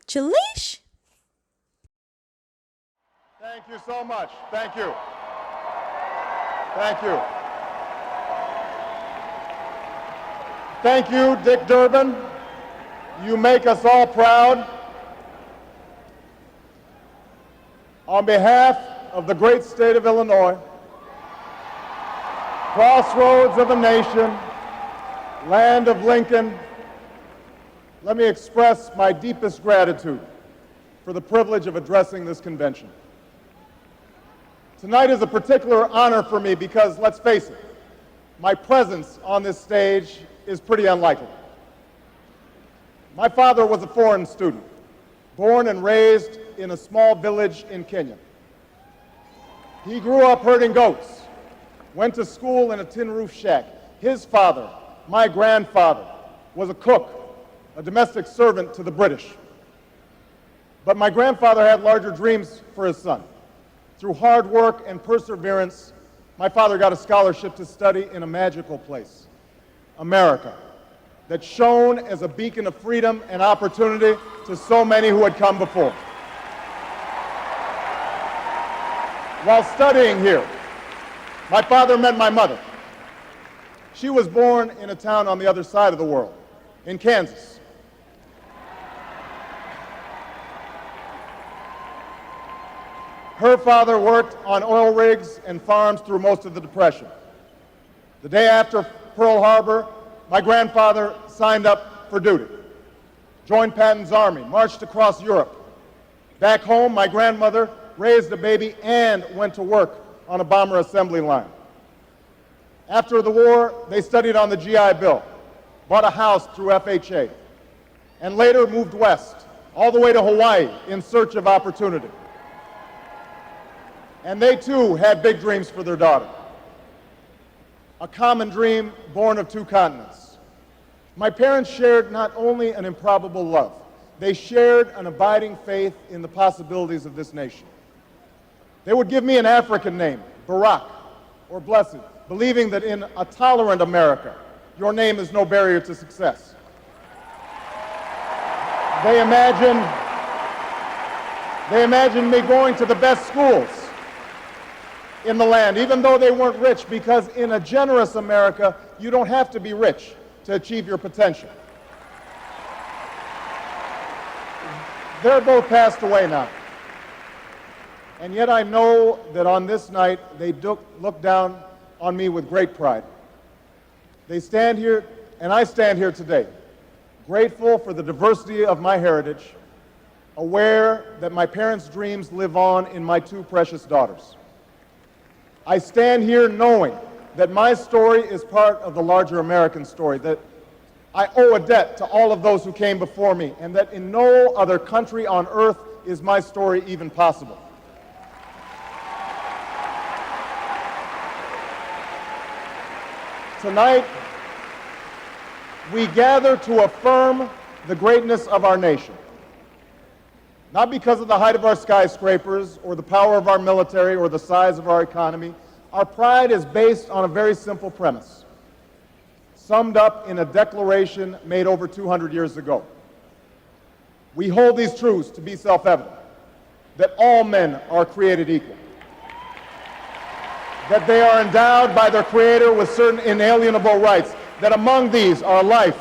Julish? Thank you so much. Thank you. Thank you. Thank you, Dick Durbin. You make us all proud. On behalf of the great state of Illinois, crossroads of a nation, land of Lincoln, let me express my deepest gratitude for the privilege of addressing this convention. Tonight is a particular honor for me because, let's face it, my presence on this stage is pretty unlikely. My father was a foreign student, born and raised in a small village in Kenya. He grew up herding goats, went to school in a tin roof shack. His father, my grandfather, was a cook, a domestic servant to the British. But my grandfather had larger dreams for his son. Through hard work and perseverance, my father got a scholarship to study in a magical place, America, that shone as a beacon of freedom and opportunity to so many who had come before. While studying here, my father met my mother. She was born in a town on the other side of the world, in Kansas. Her father worked on oil rigs and farms through most of the Depression. The day after Pearl Harbor, my grandfather signed up for duty, joined Patton's army, marched across Europe. Back home, my grandmother raised a baby and went to work on a bomber assembly line. After the war, they studied on the GI Bill, bought a house through FHA, and later moved west, all the way to Hawaii in search of opportunity. And they too had big dreams for their daughter. A common dream born of two continents. My parents shared not only an improbable love, they shared an abiding faith in the possibilities of this nation. They would give me an African name, Barak, or Blessed, believing that in a tolerant America, your name is no barrier to success. They imagined me going to the best schools in the land, even though they weren't rich, because in a generous America, you don't have to be rich to achieve your potential. They're both passed away now. And yet I know that on this night, they look down on me with great pride. They stand here, and I stand here today, grateful for the diversity of my heritage, aware that my parents' dreams live on in my two precious daughters. I stand here knowing that my story is part of the larger American story, that I owe a debt to all of those who came before me, and that in no other country on earth is my story even possible. Tonight, we gather to affirm the greatness of our nation. Not because of the height of our skyscrapers, or the power of our military, or the size of our economy. Our pride is based on a very simple premise, summed up in a declaration made over 200 years ago. We hold these truths to be self-evident, that all men are created equal, that they are endowed by their Creator with certain inalienable rights, that among these are life,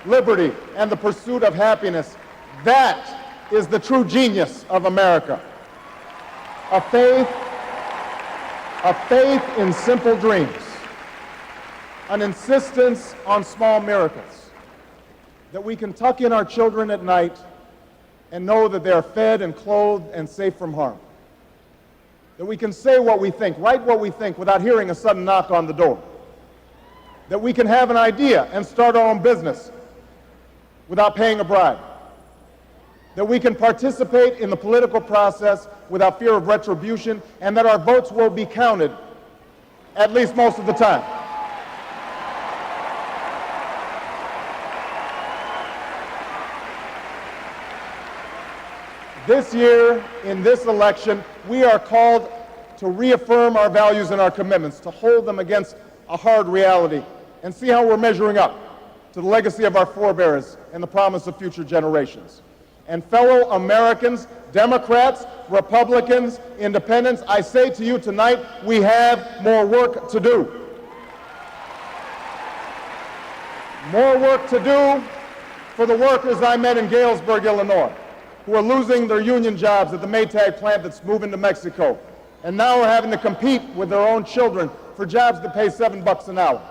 liberty, and the pursuit of happiness. That is the true genius of America. A faith in simple dreams, an insistence on small miracles, that we can tuck in our children at night and know that they are fed and clothed and safe from harm, that we can say what we think, write what we think without hearing a sudden knock on the door, that we can have an idea and start our own business without paying a bribe, that we can participate in the political process without fear of retribution, and that our votes will be counted, at least most of the time. This year, in this election, we are called to reaffirm our values and our commitments, to hold them against a hard reality, and see how we're measuring up to the legacy of our forebears and the promise of future generations. And fellow Americans, Democrats, Republicans, Independents, I say to you tonight, we have more work to do. More work to do for the workers I met in Galesburg, Illinois, who are losing their union jobs at the Maytag plant that's moving to Mexico, and now are having to compete with their own children for jobs that pay $7 an hour.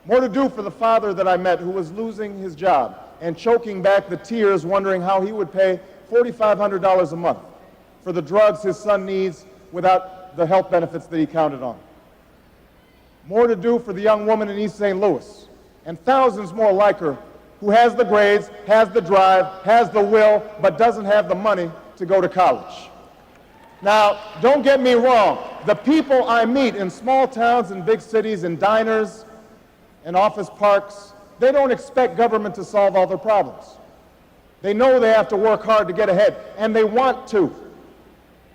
More to do for the father that I met who was losing his job and choking back the tears wondering how he would pay $4,500 a month for the drugs his son needs without the health benefits that he counted on. More to do for the young woman in East St. Louis and thousands more like her who has the grades, has the drive, has the will, but doesn't have the money to go to college. Now, don't get me wrong. The people I meet in small towns and big cities, in diners and office parks, they don't expect government to solve all their problems. They know they have to work hard to get ahead, and they want to.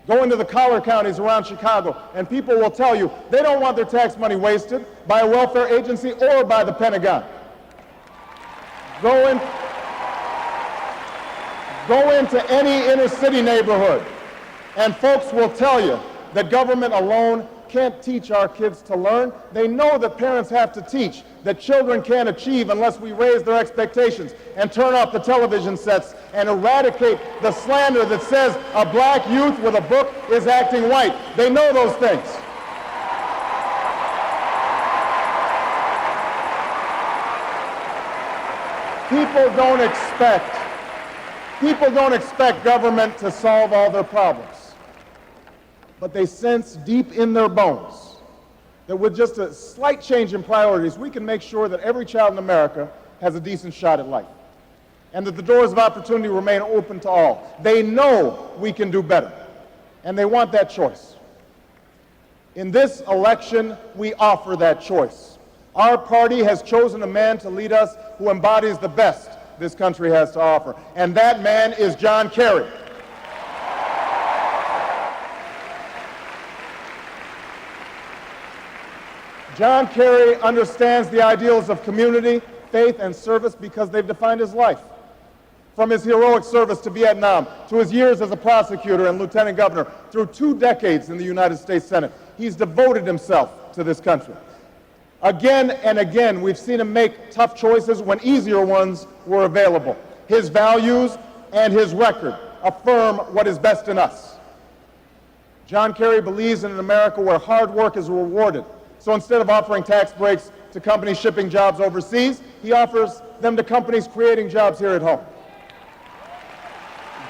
Go into the collar counties around Chicago, and people will tell you they don't want their tax money wasted by a welfare agency or by the Pentagon. Go into any inner city neighborhood, and folks will tell you that government alone can't teach our kids to learn. They know that parents have to teach, that children can't achieve unless we raise their expectations and turn off the television sets and eradicate the slander that says a black youth with a book is acting white. They know those things. People don't expect government to solve all their problems. But they sense deep in their bones that with just a slight change in priorities, we can make sure that every child in America has a decent shot at life, and that the doors of opportunity remain open to all. They know we can do better, and they want that choice. In this election, we offer that choice. Our party has chosen a man to lead us who embodies the best this country has to offer, and that man is John Kerry. John Kerry understands the ideals of community, faith, and service because they've defined his life. From his heroic service to Vietnam, to his years as a prosecutor and lieutenant governor, through 2 decades in the United States Senate, he's devoted himself to this country. Again and again, we've seen him make tough choices when easier ones were available. His values and his record affirm what is best in us. John Kerry believes in an America where hard work is rewarded. So instead of offering tax breaks to companies shipping jobs overseas, he offers them to companies creating jobs here at home.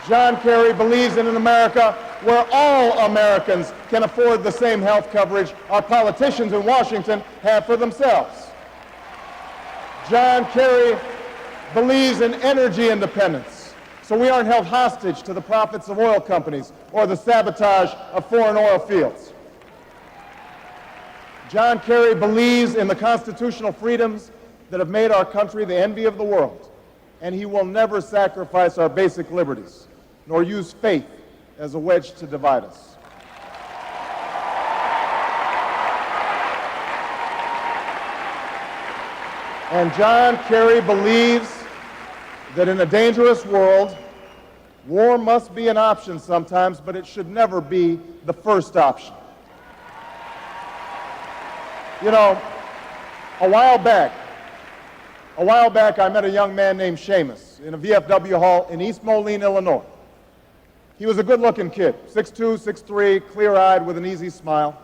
John Kerry believes in an America where all Americans can afford the same health coverage our politicians in Washington have for themselves. John Kerry believes in energy independence, so we aren't held hostage to the profits of oil companies or the sabotage of foreign oil fields. John Kerry believes in the constitutional freedoms that have made our country the envy of the world, and he will never sacrifice our basic liberties, nor use faith as a wedge to divide us. And John Kerry believes that in a dangerous world, war must be an option sometimes, but it should never be the first option. You know, a while back, I met a young man named Seamus in a VFW hall in East Moline, Illinois. He was a good-looking kid, 6'2", 6'3", clear-eyed with an easy smile.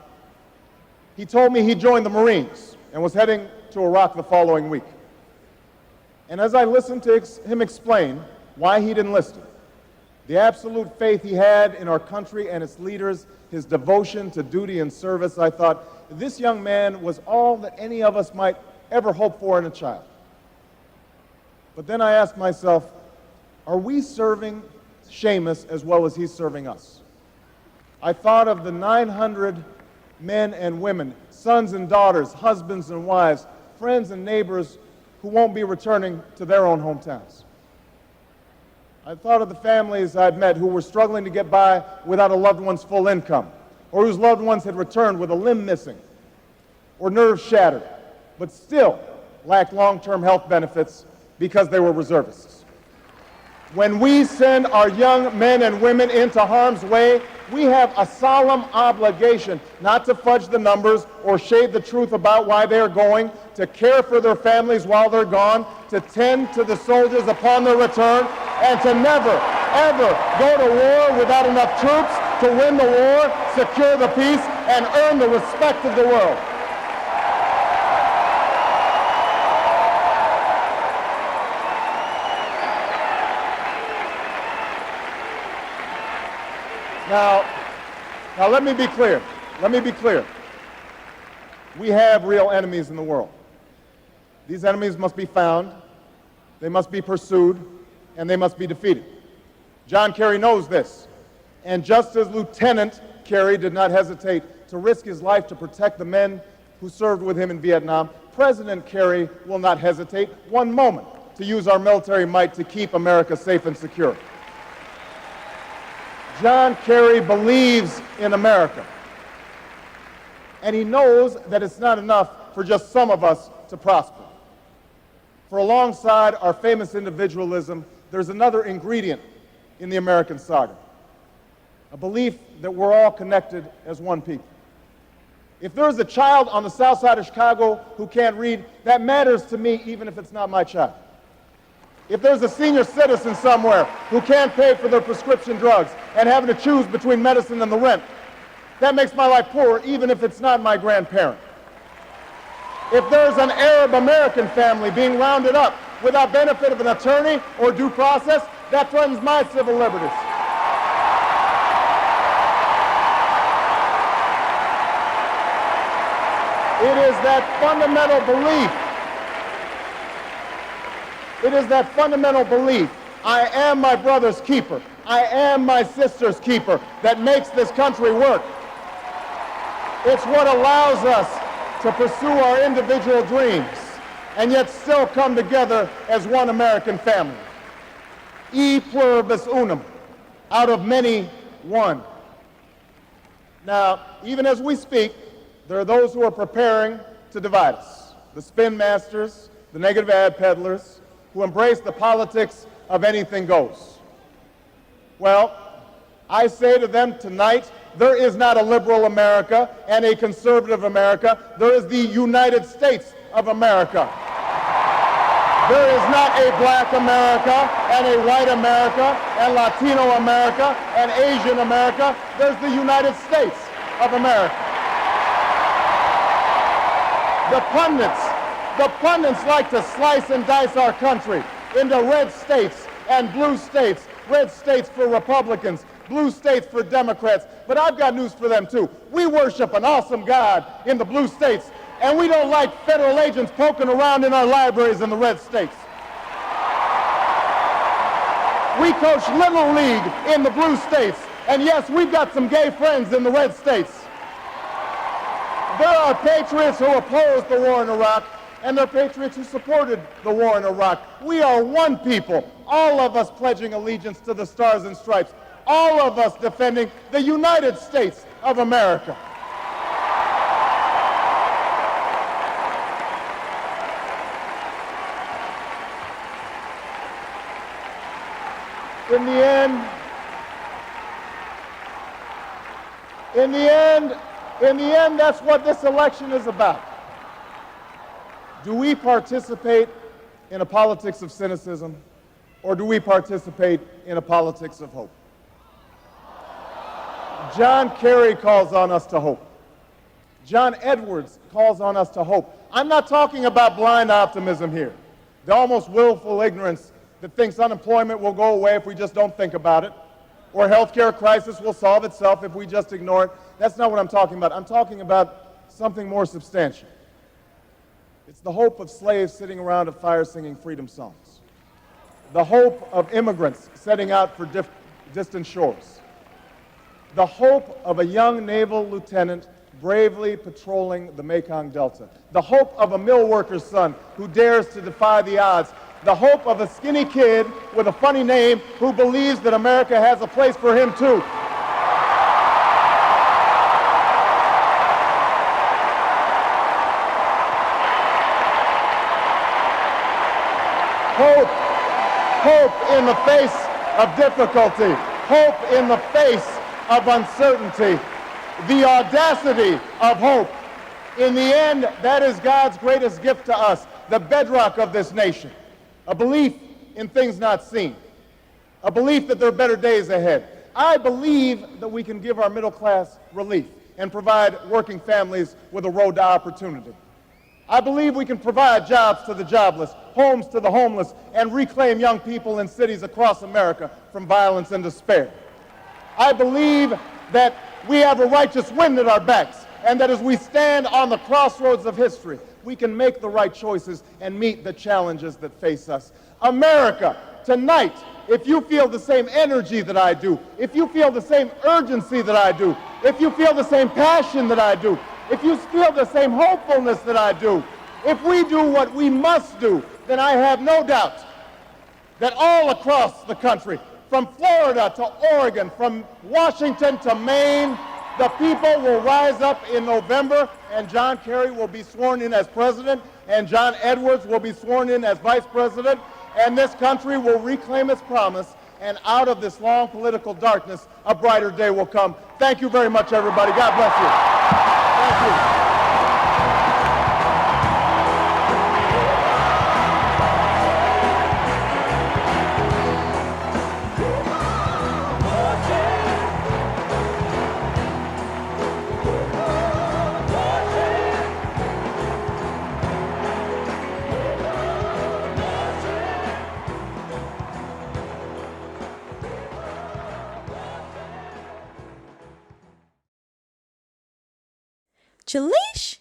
He told me he joined the Marines and was heading to Iraq the following week. And as I listened to him explain why he'd enlisted, the absolute faith he had in our country and its leaders, his devotion to duty and service, I thought, this young man was all that any of us might ever hope for in a child. But then I asked myself, are we serving Seamus as well as he's serving us? I thought of the 900 men and women, sons and daughters, husbands and wives, friends and neighbors who won't be returning to their own hometowns. I thought of the families I'd met who were struggling to get by without a loved one's full income, or whose loved ones had returned with a limb missing, or nerves shattered, but still lacked long-term health benefits because they were reservists. When we send our young men and women into harm's way, we have a solemn obligation not to fudge the numbers or shade the truth about why they're going, to care for their families while they're gone, to tend to the soldiers upon their return, and to never, ever go to war without enough troops to win the war, secure the peace, and earn the respect of the world. Now let me be clear. Let me be clear. We have real enemies in the world. These enemies must be found, they must be pursued, and they must be defeated. John Kerry knows this. And just as Lieutenant Kerry did not hesitate to risk his life to protect the men who served with him in Vietnam, President Kerry will not hesitate one moment to use our military might to keep America safe and secure. John Kerry believes in America. And he knows that it's not enough for just some of us to prosper. For alongside our famous individualism, there's another ingredient in the American saga. A belief that we're all connected as one people. If there's a child on the south side of Chicago who can't read, that matters to me even if it's not my child. If there's a senior citizen somewhere who can't pay for their prescription drugs and having to choose between medicine and the rent, that makes my life poor even if it's not my grandparent. If there's an Arab American family being rounded up without benefit of an attorney or due process, that threatens my civil liberties. It is that fundamental belief. It is that fundamental belief, I am my brother's keeper, I am my sister's keeper, that makes this country work. It's what allows us to pursue our individual dreams and yet still come together as one American family. E pluribus unum, out of many, one. Now, even as we speak, there are those who are preparing to divide us. The spin masters, the negative ad peddlers, who embrace the politics of anything goes. Well, I say to them tonight, there is not a liberal America and a conservative America. There is the United States of America. There is not a black America and a white America and Latino America and Asian America. There's the United States of America. The pundits like to slice and dice our country into red states and blue states, red states for Republicans, blue states for Democrats. But I've got news for them too. We worship an awesome God in the blue states, and we don't like federal agents poking around in our libraries in the red states. We coach Little League in the blue states, and yes, we've got some gay friends in the red states. There are patriots who opposed the war in Iraq, and there are patriots who supported the war in Iraq. We are one people, all of us pledging allegiance to the Stars and Stripes, all of us defending the United States of America. In the end, that's what this election is about. Do we participate in a politics of cynicism, or do we participate in a politics of hope? John Kerry calls on us to hope. John Edwards calls on us to hope. I'm not talking about blind optimism here, the almost willful ignorance that thinks unemployment will go away if we just don't think about it, or healthcare crisis will solve itself if we just ignore it. That's not what I'm talking about. I'm talking about something more substantial. It's the hope of slaves sitting around a fire singing freedom songs. The hope of immigrants setting out for distant shores. The hope of a young naval lieutenant bravely patrolling the Mekong Delta. The hope of a mill worker's son who dares to defy the odds. The hope of a skinny kid with a funny name who believes that America has a place for him too. hope in the face of difficulty, hope in the face of uncertainty, the audacity of hope. In the end, that is God's greatest gift to us, the bedrock of this nation, a belief in things not seen, a belief that there are better days ahead. I believe that we can give our middle class relief and provide working families with a road to opportunity. I believe we can provide jobs to the jobless, homes to the homeless, and reclaim young people in cities across America from violence and despair. I believe that we have a righteous wind at our backs, and that as we stand on the crossroads of history, we can make the right choices and meet the challenges that face us. America, tonight, if you feel the same energy that I do, if you feel the same urgency that I do, if you feel the same passion that I do, if you feel the same hopefulness that I do, if we do what we must do, then I have no doubt that all across the country, from Florida to Oregon, from Washington to Maine, the people will rise up in November, and John Kerry will be sworn in as president, and John Edwards will be sworn in as vice president, and this country will reclaim its promise, and out of this long political darkness, a brighter day will come. Thank you very much, everybody. God bless you. Thank you. Julish?